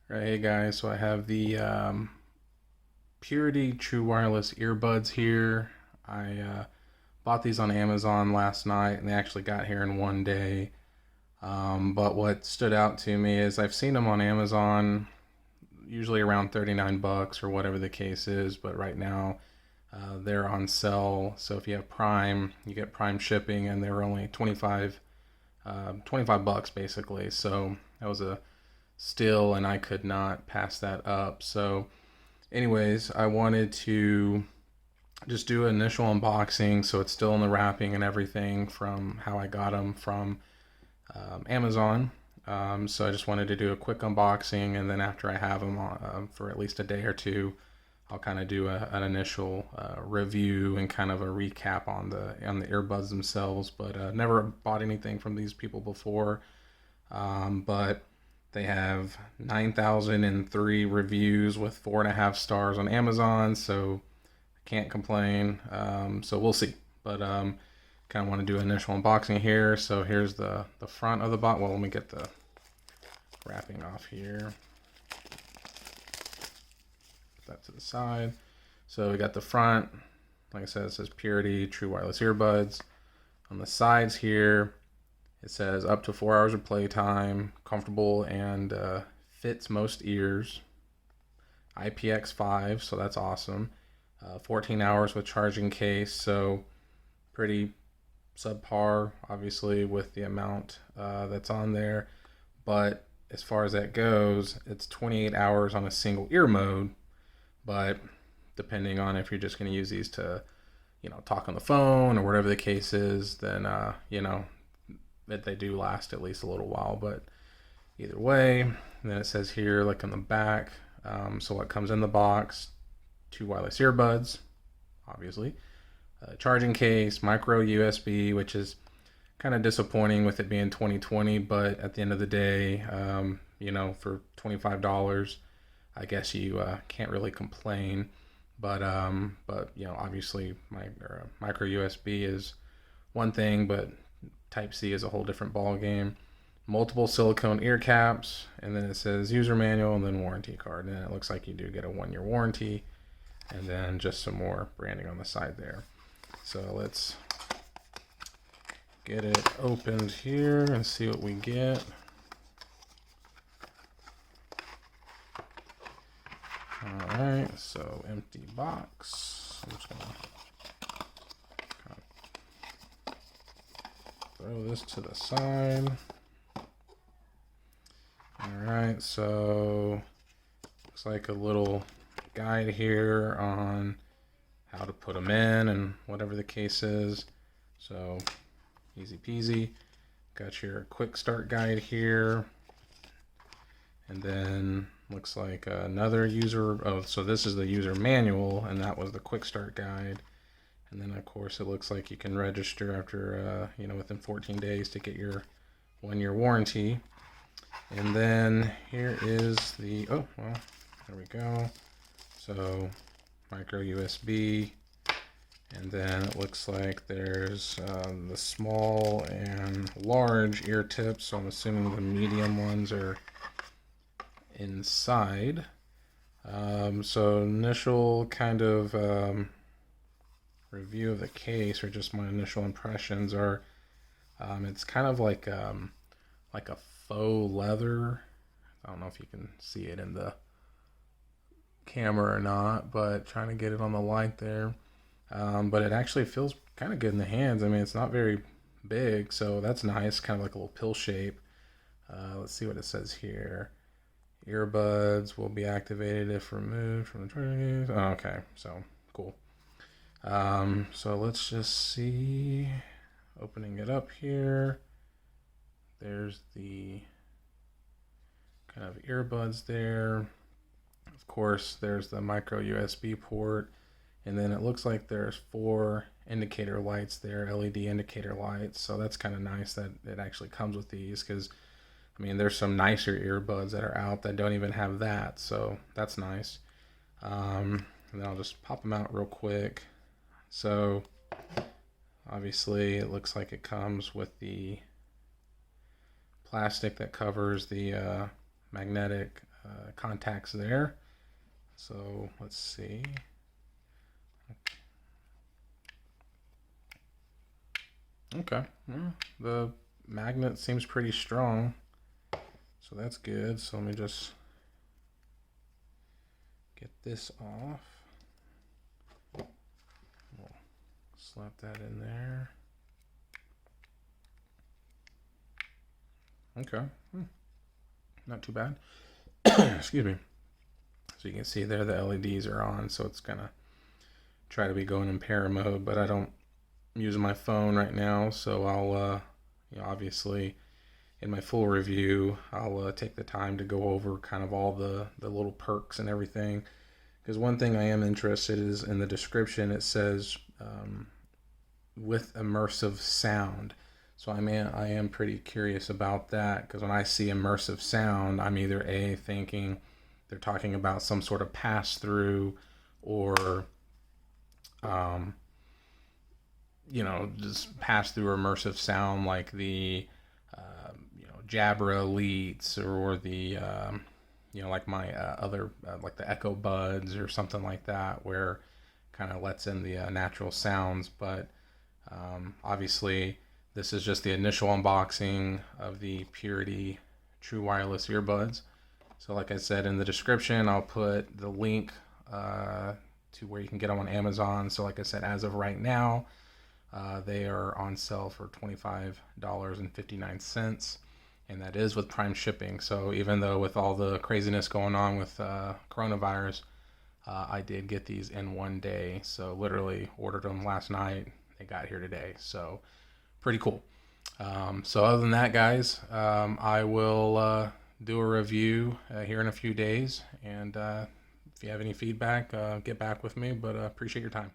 Right, hey guys, so I have the Purity True Wireless earbuds here. I bought these on Amazon last night and they actually got here in one day. But what stood out to me is I've seen them on Amazon usually around 39 bucks or whatever the case is, but right now they're on sale. So if you have Prime, you get Prime shipping and they're only 25 bucks basically. So that was a steal and I could not pass that up. So anyways, I wanted to just do an initial unboxing so it's still in the wrapping and everything from how I got them from Amazon. So I just wanted to do a quick unboxing, and then after I have them for at least a day or two, I'll kind of do an initial review and kind of a recap on the earbuds themselves. But never bought anything from these people before. But they have 9,003 reviews with 4.5 stars on Amazon, so I can't complain. So we'll see. But kind of want to do an initial unboxing here. So here's the front of the box. Well, let me get the wrapping off here. Put that to the side. So we got the front. Like I said, it says Purity True Wireless Earbuds. On the sides here, it says up to 4 hours of playtime, comfortable and fits most ears. IPX5, so that's awesome. 14 hours with charging case, so pretty subpar, obviously, with the amount that's on there. But as far as that goes, it's 28 hours on a single ear mode. But depending on if you're just going to use these to, talk on the phone or whatever the case is, then that they do last at least a little while. But either way, and then it says here, like on the back, so what comes in the box: two wireless earbuds, obviously, a charging case, micro USB, which is kind of disappointing with it being 2020, but at the end of the day, for $25, I guess you can't really complain. But obviously, micro USB is one thing, but Type C is a whole different ball game. Multiple silicone ear caps, and then it says user manual and then warranty card. And it looks like you do get a 1-year warranty, and then just some more branding on the side there. So let's get it opened here and see what we get. All right, so empty box. I'm just gonna throw this to the side. All right, so looks like a little guide here on how to put them in and whatever the case is. So easy peasy. Got your quick start guide here, and then looks like another user. Oh, so this is the user manual, and that was the quick start guide. And then of course it looks like you can register after within 14 days to get your 1-year warranty. And then here is the there we go. So micro USB, and then it looks like there's the small and large ear tips. So I'm assuming the medium ones are inside. So initial kind of review of the case, or just my initial impressions, are it's kind of like a faux leather. I don't know if you can see it in the camera or not, but trying to get it on the light there. But it actually feels kind of good in the hands. I mean, it's not very big, so that's nice. Kind of like a little pill shape. Let's see what it says here. Earbuds will be activated if removed from the charging case. Oh, okay, so cool. So let's just see. Opening it up here. There's the kind of earbuds there. Of course, there's the micro USB port, and then it looks like there's 4 indicator lights there, LED indicator lights. So that's kind of nice that it actually comes with these, because I mean, there's some nicer earbuds that are out that don't even have that, so that's nice. And then I'll just pop them out real quick. So obviously it looks like it comes with the plastic that covers the magnetic contacts there. So let's see. Okay, well, the magnet seems pretty strong, so that's good. So let me just get this off. We'll slap that in there. Okay, not too bad. Excuse me. So you can see there the LEDs are on, so it's gonna try to be going in para mode, but I don't use my phone right now, so I'll obviously in my full review I'll take the time to go over kind of all the little perks and everything, because one thing I am interested is in the description. It says with immersive sound, so I am pretty curious about that, because when I see immersive sound, I'm either thinking they're talking about some sort of pass through, or just pass through immersive sound like the Jabra Elites, or the like my other like the Echo Buds or something like that, where kind of lets in the natural sounds. But obviously this is just the initial unboxing of the Purity True Wireless earbuds. So like I said in the description, I'll put the link to where you can get them on Amazon. So like I said, as of right now, they are on sale for $25.59, and that is with Prime shipping. So even though with all the craziness going on with coronavirus, I did get these in one day. So literally ordered them last night. They got here today. So pretty cool. So other than that, guys, I will do a review here in a few days. And if you have any feedback, get back with me. But appreciate your time.